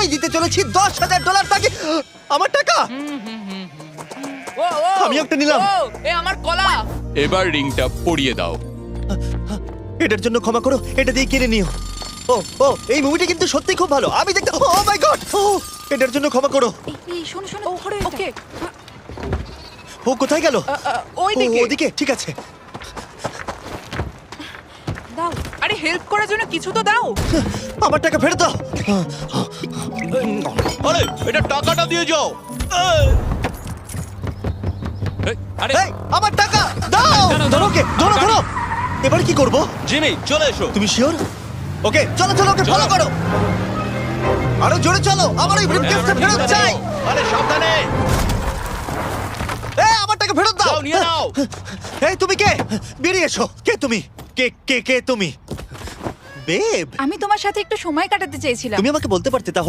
আমি দিতে চলেছি $10,000 তাকে। আমার টাকা ও ও আমি একটা নিলাম। ও, এ আমার কলা। এবার রিংটা পরিয়ে দাও। এটার জন্য ক্ষমা করো, এটা দিয়ে কিনে নিও। ও ও এই মুভিটা কিন্তু সত্যি খুব ভালো, আমি দেখতে। ও মাই গড, ও এটার জন্য ক্ষমা করো। এই শোনো শোনো ধরো ওকে ও কোথায় গেল? ওই ও, দিকে। ওদিকে, ঠিক আছে। দাও। আরে হেল্প করার জন্য কিছু তো দাও। আমার টাকা ফেরত দাও। আরে এটা টাকাটা দিয়ে যাও। আরে এই, আমার টাকা দাও। দাঁড়াও, ধরো ওকে, ধরো ধরো। এবার কি করব? জিমি চলে এসো। তুমি শিওর? ওকে চলো চলো, ওকে ফলো করো। আরো জোরে চলো, আমার ওই ব্রিফকেসটা ফেরত চাই। আরে সাবধানে এই আমার টাকা ফেরত দাও। যাও নিয়ে নাও। এই তুমি কে? বেরিয়ে এসো। কে তুমি? কে কে কে তুমি? বেব, আমি তোমার সাথে একটু সময় কাটাতে চেয়েছিলাম। তুমি আমাকে বলতে পারতে তাহলে